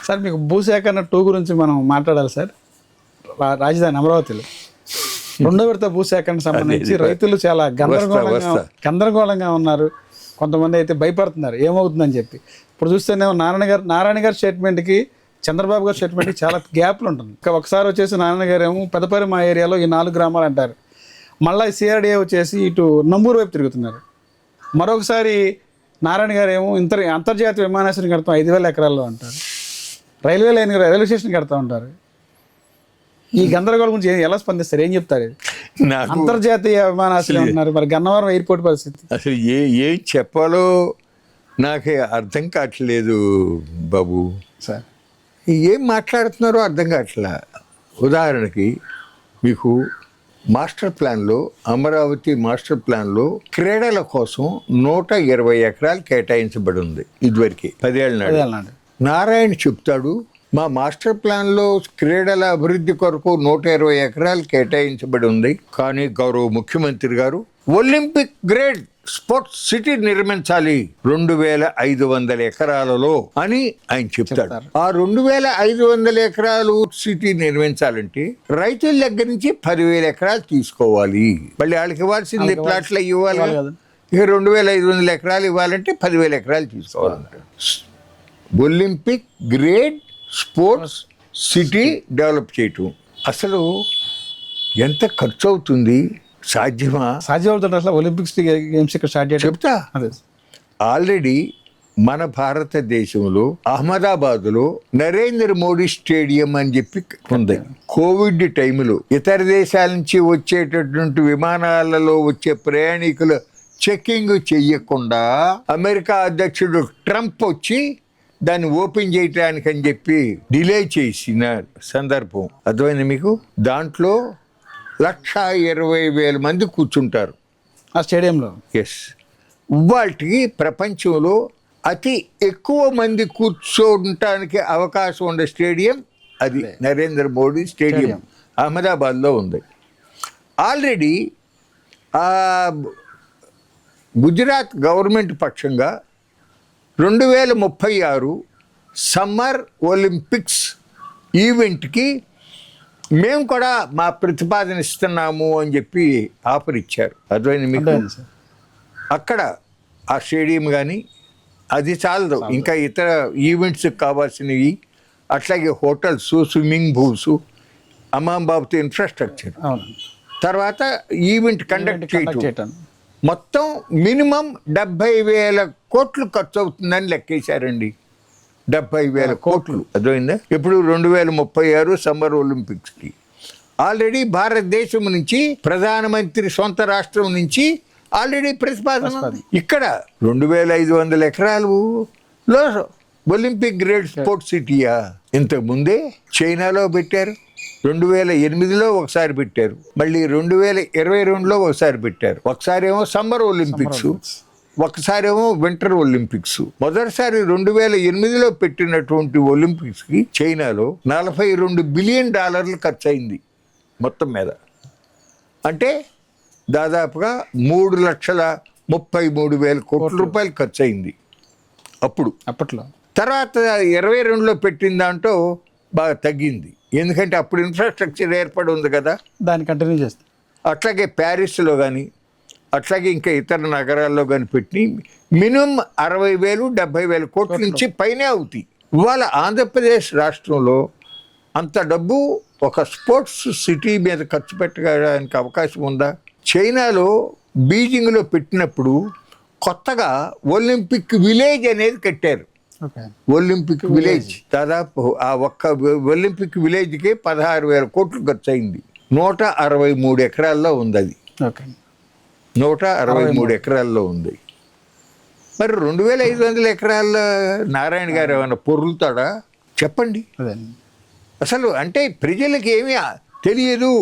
Sir మీకు భూసేకరణ 2 గురించి మనం మాట్లాడాలి సార్. రాజధాని అమరావతిలో 2వ విడత భూసేకరణ సంబంధించి రైతులు చాలా గందరగోళంగా ఉన్నారు. కొంతమంది అయితే భయపడుతున్నారు ఏమవుతుందని చెప్పి. ఇప్పుడు చూస్తేనే నారాయణ గారి స్టేట్మెంట్కి చంద్రబాబు గారి స్టేట్మెంట్కి చాలా గ్యాప్లు ఉంటుంది. ఒకసారి వచ్చేసి నారాయణ గారు ఏమో పెదపరి మా ఏరియాలో ఈ 4 గ్రామాలు అంటారు. మళ్ళీ సిఆర్డీఏ వచ్చేసి ఇటు నంబూరు వైపు తిరుగుతున్నారు. మరొకసారి నారాయణ గారు ఏమో అంతర్జాతీయ విమానాశ్రయం కడతాం 5,000 ఎకరాల్లో అంటారు. రైల్వే స్టేషన్ కడతా ఉంటారు. ఈ గందరగోళం గురించి ఎలా స్పందిస్తారు, ఏం చెప్తారు? ఇది అంతర్జాతీయ విమానాశ్రయం ఉన్నారు, మరి గన్నవరం ఎయిర్పోర్ట్ పరిస్థితి అసలు ఏం చెప్పాలో నాకు అర్థం కావట్లేదు బాబు సార్. ఏం మాట్లాడుతున్నారో అర్థం కావట్లే. ఉదాహరణకి మీకు మాస్టర్ ప్లాన్లో, అమరావతి మాస్టర్ ప్లాన్లో క్రీడల కోసం 120 ఎకరాలు కేటాయించబడి ఉంది. ఇదివరకు 10 ఏళ్ళ నాడు నారాయణ చెప్తాడు, మా మాస్టర్ ప్లాన్లో క్రీడల అభివృద్ధి కొరకు 120 ఎకరాలు కేటాయించబడి ఉంది. కానీ గౌరవ ముఖ్యమంత్రి గారు ఒలింపిక్ గ్రేడ్ స్పోర్ట్స్ సిటీ నిర్మించాలి 2,500 ఎకరాలలో అని ఆయన చెప్తాడు. ఆ 2,500 ఎకరాలు సిటీ నిర్మించాలంటే రైతుల దగ్గర నుంచి 10,000 ఎకరాలు తీసుకోవాలి. మళ్ళీ వాళ్ళకి ఇవ్వాల్సింది ప్లాట్లు ఇవ్వాలి. ఇక 2,500 ఎకరాలు ఇవ్వాలంటే 10,000 ఎకరాలు తీసుకోవాలంట. Olympic grade sports city develop చేయటం అసలు ఎంత ఖర్చు అవుతుంది? సాధ్యమవుతుంది అసలు ఒలింపిక్స్ గేమ్స్ ఇక్కడ స్టార్ట్ చేయడం? చెప్తా. ఆల్రెడీ మన భారతదేశంలో అహ్మదాబాద్లో నరేంద్ర మోడీ స్టేడియం అని చెప్పి ఉంది. కోవిడ్ టైంలో ఇతర దేశాల నుంచి వచ్చేటటువంటి విమానాలలో వచ్చే ప్రయాణికుల చెక్కింగ్ చెయ్యకుండా అమెరికా అధ్యక్షుడు ట్రంప్ వచ్చి దాన్ని ఓపెన్ చేయటానికి అని చెప్పి డిలే చేసిన సందర్భం అర్థమైంది మీకు. దాంట్లో 120,000 మంది కూర్చుంటారు ఆ స్టేడియంలో. ఎస్, వాటికి ప్రపంచంలో అతి ఎక్కువ మంది కూర్చోడానికి అవకాశం ఉండే స్టేడియం అది నరేంద్ర మోడీ స్టేడియం అహ్మదాబాద్లో ఉంది. ఆల్రెడీ గుజరాత్ గవర్నమెంట్ పక్షంగా 2036 సమ్మర్ ఒలింపిక్స్ ఈవెంట్కి మేము కూడా మా ప్రతిపాదన ఇస్తున్నాము అని చెప్పి ఆఫర్ ఇచ్చారు. అర్థమైంది మీకు. అక్కడ ఆ స్టేడియం కానీ అది చాలదు, ఇంకా ఇతర ఈవెంట్స్ కావాల్సినవి, అట్లాగే హోటల్స్, స్విమ్మింగ్ పూల్స్, అమ్మాబాబుతో ఇన్ఫ్రాస్ట్రక్చర్, తర్వాత ఈవెంట్ కండక్ట్ చేయటం మొత్తం మినిమం 70,000 కోట్లు ఖర్చు అవుతుందని లెక్కేశారండి. 70,000 కోట్లు. అర్థమైందా? ఇప్పుడు 2036 సమ్మర్ ఒలింపిక్స్కి ఆల్రెడీ భారతదేశం నుంచి ప్రధానమంత్రి సొంత రాష్ట్రం నుంచి ఆల్రెడీ ప్రతిపాదన. ఇక్కడ 2,500 ఎకరాలలో ఒలింపిక్ గ్రేడ్ స్పోర్ట్స్ సిటీయా? ఇంతకుముందే చైనాలో పెట్టారు, 2008లో ఒకసారి పెట్టారు, మళ్ళీ 2022లో ఒకసారి పెట్టారు. ఒకసారి ఏమో సమ్మర్ ఒలింపిక్స్, ఒకసారేమో వింటర్ ఒలింపిక్స్. మొదటిసారి 2008లో పెట్టినటువంటి ఒలింపిక్స్కి చైనాలో $42 బిలియన్ ఖర్చు అయింది మొత్తం మీద. అంటే దాదాపుగా 3,33,000 కోట్ల రూపాయలు ఖర్చు అయింది అప్పట్లో. తర్వాత 2022లో పెట్టిన దాంట్లో బాగా తగ్గింది, ఎందుకంటే అప్పుడు ఇన్ఫ్రాస్ట్రక్చర్ ఏర్పడి ఉంది కదా, దాన్ని కంటిన్యూ చేస్తాం. అట్లాగే ప్యారిస్లో కానీ అట్లాగే ఇంకా ఇతర నగరాల్లో కానీ పెట్టి మినిమం 60,000 70,000 కోట్ల నుంచి పైనే అవుతాయి. ఇవాళ ఆంధ్రప్రదేశ్ రాష్ట్రంలో అంత డబ్బు ఒక స్పోర్ట్స్ సిటీ మీద ఖర్చు పెట్టడానికి అవకాశం ఉందా? చైనాలో బీజింగ్లో పెట్టినప్పుడు కొత్తగా ఒలింపిక్ విలేజ్ అనేది కట్టారు. ఒలింపిక్ విలేజ్ దాదాపు ఆ ఒక్క ఒలింపిక్ విలేజ్కే 16,000 కోట్లు ఖర్చు అయింది. 163 ఎకరాల్లో ఉంది అది. 163 ఎకరాల్లో ఉంది. మరి 2,500 ఎకరాల నారాయణ గారు ఏమైనా పొర్లుతాడా చెప్పండి? అసలు అంటే ప్రజలకు ఏమీ తెలియదు,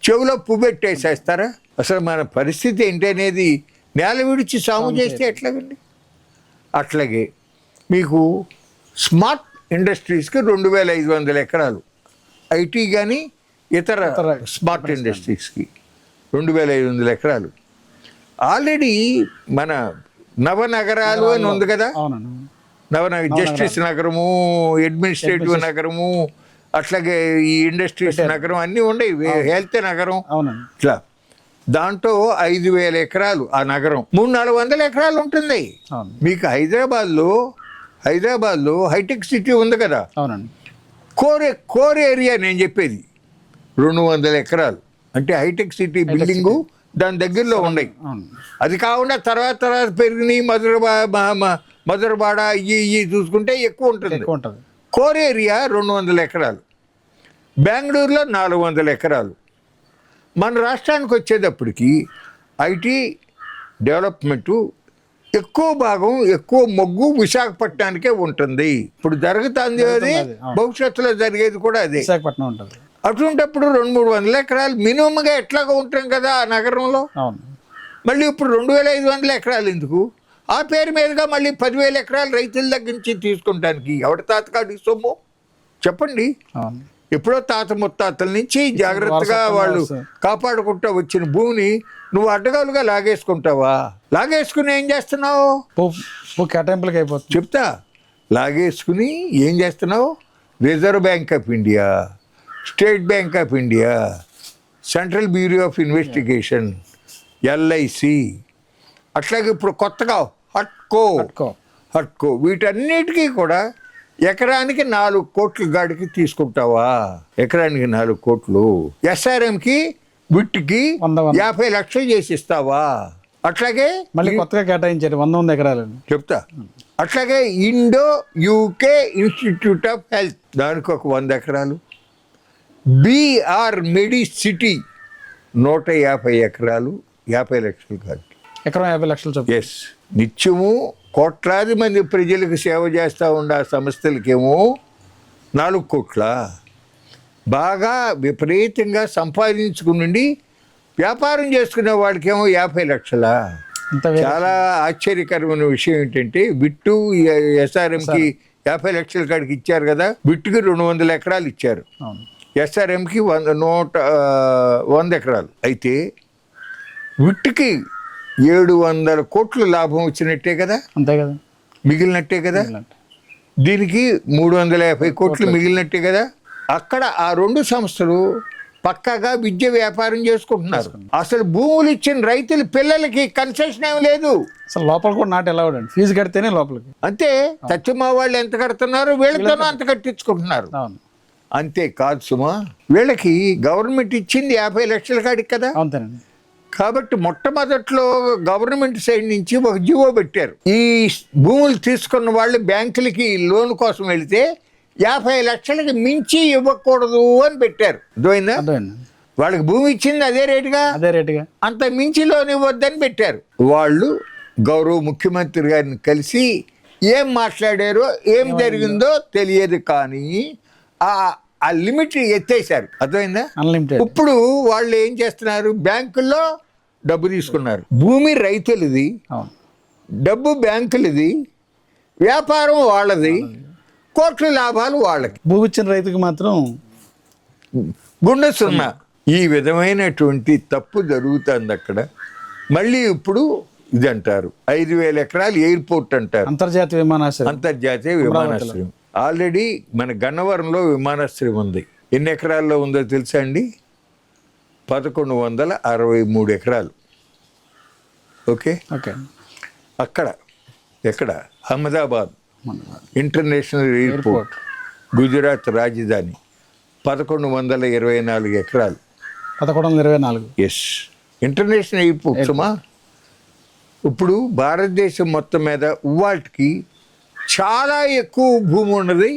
చెవులో పువ్వెట్టేసేస్తారా? అసలు మన పరిస్థితి ఏంటి అనేది నేల విడిచి సాము చేస్తే ఎట్లాగండి? అట్లాగే మీకు స్మార్ట్ ఇండస్ట్రీస్కి 2,500 ఎకరాలు, ఐటీ కానీ ఇతర స్మార్ట్ ఇండస్ట్రీస్కి 2,500 ఎకరాలు. ఆల్రెడీ మన నవనగరాలు అని ఉంది కదా, జస్టిస్ నగరము, అడ్మినిస్ట్రేటివ్ నగరము, అట్లాగే ఈ ఇండస్ట్రీస్ నగరం అన్నీ ఉండేవి, హెల్త్ నగరం. అవునండి. ఇట్లా దాంట్లో 5,000 ఎకరాలు ఆ నగరం 300-400 ఎకరాలు ఉంటుంది. అవును. మీకు హైదరాబాద్లో హైటెక్ సిటీ ఉంది కదా, అవునండి. కోర్ ఏరియా నేను చెప్పేది 200 ఎకరాలు. అంటే హైటెక్ సిటీ బిల్డింగు దాని దగ్గరలో ఉన్నాయి. అవును. అది కాకుండా తర్వాత పెరిగినాయి మధురబాడ ఇవి చూసుకుంటే ఎక్కువ ఉంటుంది. కోర్ ఏరియా 200 ఎకరాలు. బెంగళూరులో 400 ఎకరాలు. మన రాష్ట్రానికి వచ్చేటప్పటికి ఐటీ డెవలప్మెంటు ఎక్కువ భాగం, ఎక్కువ మొగ్గు విశాఖపట్నానికే ఉంటుంది. ఇప్పుడు జరుగుతుంది అది, భవిష్యత్తులో జరిగేది కూడా అదే, విశాఖపట్నం ఉంటుంది. అటువంటిప్పుడు 200-300 ఎకరాలు మినిమంగా ఎట్లాగా ఉంటాం కదా ఆ నగరంలో. అవును. మళ్ళీ ఇప్పుడు 2,500 ఎకరాలు ఎందుకు? ఆ పేరు మీదుగా మళ్ళీ 10,000 ఎకరాలు రైతుల దగ్గర నుంచి తీసుకుంటానికి ఎవరి తాతకాడి సొమ్ము చెప్పండి? అవును. ఎప్పుడో తాత ముత్తాతల నుంచి జాగ్రత్తగా వాళ్ళు కాపాడుకుంటూ వచ్చిన భూమిని నువ్వు అడ్డగాలుగా లాగేసుకుంటావా? లాగేసుకుని ఏం చేస్తున్నావు? కేటాయింపులకి అయిపోతుంది. చెప్తా. లాగేసుకుని ఏం చేస్తున్నావు? Reserve bank of India, state bank of India, central bureau of investigation, LIC, అట్లాగే ఇప్పుడు కొత్తగా హట్కో వీటన్నిటికీ కూడా ఎకరానికి 4 కోట్ల గాడికి తీసుకుంటావా? ఎకరానికి 4 కోట్లు. ఎస్ఆర్ఎంకి వీటికి 50 లక్షలు చేసి ఇస్తావా? అట్లాగే మళ్ళీ కొత్తగా కేటాయించారు 100 ఎకరాలు. చెప్తా. అట్లాగే Indo UK institute of health, దానికి ఒక 100 ఎకరాలు. బీఆర్ మెడి సిటీ 150 ఎకరాలు, 50 లక్షలు కాదు, ఎకరం 50 లక్షలు చెప్పు. ఎస్. నిత్యము కోట్లాది మంది ప్రజలకు సేవ చేస్తూ ఉండే ఆ సంస్థలకేమో 4 కోట్ల. బాగా విపరీతంగా సంపాదించుకుని వ్యాపారం చేసుకునే వాడికేమో 50 లక్షల. చాలా ఆశ్చర్యకరమైన విషయం ఏంటంటే బిట్టు ఎస్ఆర్ఎంకి 50 లక్షల కాడికి ఇచ్చారు కదా, బిట్టుకి 200 ఎకరాలు ఇచ్చారు, ఎస్ఆర్ఎంకి 100 ఎకరాలు. అయితే బిట్టుకి 700 కోట్లు లాభం వచ్చినట్టే కదా, అంతే కదా, మిగిలినట్టే కదా. దీనికి 350 కోట్లు మిగిలినట్టే కదా. అక్కడ ఆ 2 సంస్థలు పక్కాగా విద్య వ్యాపారం చేసుకుంటున్నారు. అసలు భూములు ఇచ్చిన రైతుల పిల్లలకి కన్సెషన్ ఏమి లేదు. అసలు లోపల కూడా నాట్ అలౌడ్ అండి, ఫీజు కడితేనే లోపలికి. అంతే. తచ్చిమా వాళ్ళు ఎంత కడుతున్నారు, వీళ్ళతోనూ అంత కట్టించుకుంటున్నారు. అంతే కాదు సుమా, వీళ్ళకి గవర్నమెంట్ ఇచ్చింది 50 లక్షల కాడికి కదా. అంతేనండి. కాబట్టి మొట్టమొదట్లో గవర్నమెంట్ సైడ్ నుంచి ఒక జీవో పెట్టారు. ఈ భూములు తీసుకున్న వాళ్ళు బ్యాంకులకి లోన్ కోసం వెళితే 50 లక్షలకి మించి ఇవ్వకూడదు అని పెట్టారు. అర్థమైందా? వాళ్ళకి భూమి ఇచ్చింది అదే రేటుగా, అంత మించి లోన్ ఇవ్వద్దని పెట్టారు. వాళ్ళు గౌరవ ముఖ్యమంత్రి గారిని కలిసి ఏం మాట్లాడారో ఏం జరిగిందో తెలియదు, కానీ ఆ లిమిట్ ఎత్తేసారు. అర్థమైందా? ఇప్పుడు వాళ్ళు ఏం చేస్తున్నారు, బ్యాంకుల్లో డబ్బు తీసుకున్నారు. భూమి రైతులది, డబ్బు బ్యాంకులది, వ్యాపారం వాళ్ళది, కోట్ల లాభాలు వాళ్ళకి, భూమి ఇచ్చిన రైతుకి మాత్రం గుండె సున్నా. ఈ విధమైనటువంటి తప్పు జరుగుతుంది అక్కడ. మళ్ళీ ఇప్పుడు ఇది అంటారు 5,000 ఎకరాలు ఎయిర్పోర్ట్ అంటారు, అంతర్జాతీయ విమానాశ్రయం. ఆల్రెడీ మన గన్నవరంలో విమానాశ్రయం ఉంది. ఎన్ని ఎకరాల్లో ఉందో తెలుసా అండి? 1163 ఎకరాలు. ఓకే. అక్కడ ఎక్కడ? అహ్మదాబాద్ ఇంటర్నేషనల్ ఎయిర్పోర్ట్, గుజరాత్ రాజధాని, 1124 ఎకరాలు. 1124. ఎస్, ఇంటర్నేషనల్ ఎయిర్పోర్ట్ సుమా. ఇప్పుడు భారతదేశం మొత్తం మీద వాటికి చాలా ఎక్కువ భూమి ఉన్నది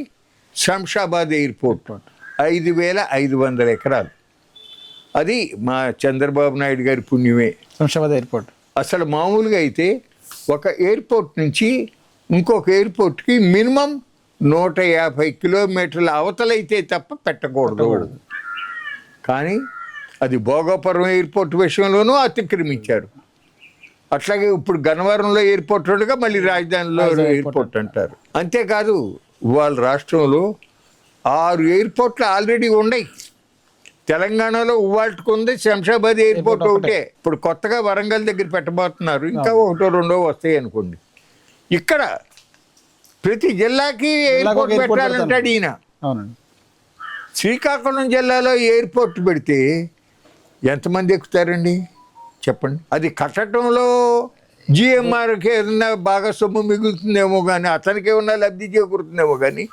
శంషాబాద్ ఎయిర్పోర్ట్, 5,500 ఎకరాలు. అది మా చంద్రబాబు నాయుడు గారి పుణ్యమే. శంషాబాద్ ఎయిర్పోర్ట్ అసలు మామూలుగా అయితే ఒక ఎయిర్పోర్ట్ నుంచి ఇంకొక ఎయిర్పోర్ట్కి మినిమం 150 కిలోమీటర్ల అవతలైతే తప్ప పెట్టకూడదు. కానీ అది భోగాపురం ఎయిర్పోర్ట్ విషయంలోనూ అతిక్రమించారు. అట్లాగే ఇప్పుడు గన్నవరంలో ఎయిర్పోర్ట్ ఉండగా మళ్ళీ రాజధానిలో ఎయిర్పోర్ట్ అంటారు. అంతేకాదు వాళ్ళ రాష్ట్రంలో 6 ఎయిర్పోర్ట్లు ఆల్రెడీ ఉన్నాయి. తెలంగాణలో ఉవ్వాళ్ళకు ఉంది, శంషాబాద్ ఎయిర్పోర్ట్ ఒకటే. ఇప్పుడు కొత్తగా వరంగల్ దగ్గర పెట్టబోతున్నారు, ఇంకా 1, 2 వస్తాయి అనుకోండి. ఇక్కడ ప్రతి జిల్లాకి ఎయిర్పోర్ట్ ఎయిర్పోర్ట్ పెట్టాలంటాడు ఈయన. అవునండి. శ్రీకాకుళం జిల్లాలో ఎయిర్పోర్ట్ పెడితే ఎంతమంది ఎక్కుతారండి చెప్పండి. అది కట్టడంలో జిఎంఆర్కి ఏదన్నా బాగా సొమ్ము మిగులుతుందేమో కానీ, అతనికి ఏమన్నా లబ్ధి చేకూరుతుందేమో కానీ,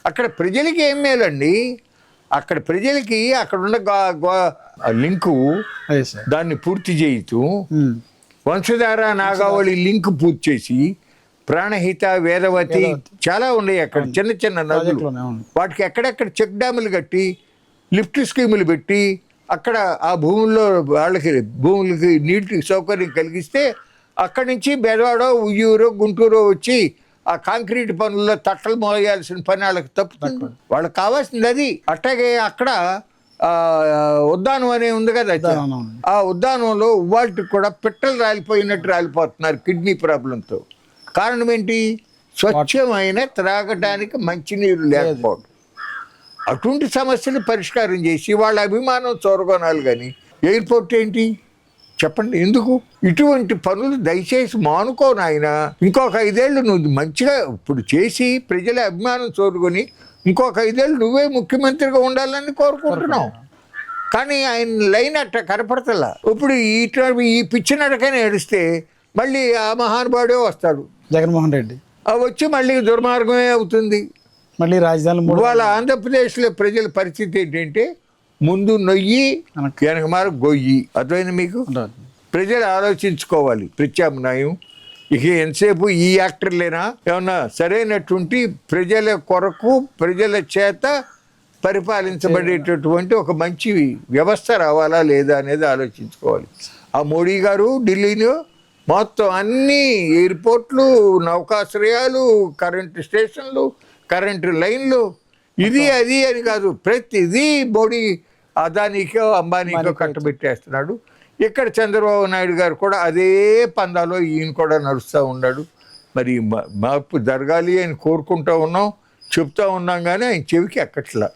అక్కడ ప్రజలకి ఏం మేలండి? అక్కడ ప్రజలకి అక్కడ ఉన్న లింకు అదే సార్. దాన్ని పూర్తి చేయుతూ వంశధార నాగావళి లింక్ పూర్తి చేసి ప్రాణహిత వేదవతి చాలా ఉన్నాయి అక్కడ చిన్న చిన్న నదులు. ప్రాజెక్టులోనే, అవును. వాటికి ఎక్కడెక్కడ చెక్ డ్యాములు కట్టి లిఫ్ట్ స్కీములు పెట్టి అక్కడ ఆ భూములకి నీటి సౌకర్యం కలిగిస్తే అక్కడి నుంచి బెదవాడ, ఉయ్యూరు, గుంటూరు వచ్చి ఆ కాంక్రీట్ పనుల్లో తట్టలు మోయాల్సిన పని వాళ్ళకి తప్పుతుంది. వాళ్ళకి కావాల్సింది అది. అట్లాగే అక్కడ ఉద్దానం అనే ఉంది కదా, ఆ ఉద్దానంలో వాటికి కూడా పిట్టలు రాలిపోయినట్టు రాలిపోతున్నారు కిడ్నీ ప్రాబ్లంతో. కారణం ఏంటి? స్వచ్ఛమైన త్రాగడానికి మంచినీరు లేకపోవడం. అటువంటి సమస్యలు పరిష్కారం చేసి వాళ్ళ అభిమానం చూరగొనాలి. కానీ ఎయిర్పోర్ట్ ఏంటి చెప్పండి? ఎందుకు ఇటువంటి పనులు దయచేసి మానుకో నాయన. ఇంకొక 5 ఏళ్ళు నువ్వు మంచిగా ఇప్పుడు చేసి ప్రజల అభిమానం చూరుకొని ఇంకొక 5 ఏళ్ళు నువ్వే ముఖ్యమంత్రిగా ఉండాలని కోరుకుంటున్నావు. కానీ ఆయన లైన్ అట్ట కనపడతలా. ఇప్పుడు ఈ పిచ్చి నడకనే ఏడిస్తే మళ్ళీ ఆ మహానుభావుడే వస్తాడు, జగన్మోహన్ రెడ్డి. వచ్చి మళ్ళీ దుర్మార్గమే అవుతుంది. మళ్ళీ రాజధాని వాళ్ళ ఆంధ్రప్రదేశ్లో ప్రజల పరిస్థితి ఏంటంటే ముందు నొయ్యి వెనక మారు గొయ్యి. అర్థమైంది మీకు? ప్రజలు ఆలోచించుకోవాలి ప్రత్యామ్నాయం. ఇక ఎంతసేపు ఈ యాక్టర్లేనా ఏమన్నా సరైనటువంటి ప్రజల కొరకు ప్రజల చేత పరిపాలించబడేటటువంటి ఒక మంచి వ్యవస్థ రావాలా లేదా అనేది ఆలోచించుకోవాలి. ఆ మోడీ గారు ఢిల్లీలో మొత్తం అన్ని ఎయిర్పోర్ట్లు, నౌకాశ్రయాలు, కరెంటు స్టేషన్లు, కరెంటు లైన్లు, ఇది అది అని కాదు, ప్రతిదీ మోడీ అదానికో అంబానీకో కట్టబెట్టేస్తున్నాడు. ఇక్కడ చంద్రబాబు నాయుడు గారు కూడా అదే పందాలో ఈయన కూడా నడుస్తూ ఉన్నాడు. మరి మార్పు జరగాలి అని కోరుకుంటూ ఉన్నాం, చెప్తా ఉన్నాం, కానీ ఆయన చెవికి ఎక్కట్లా.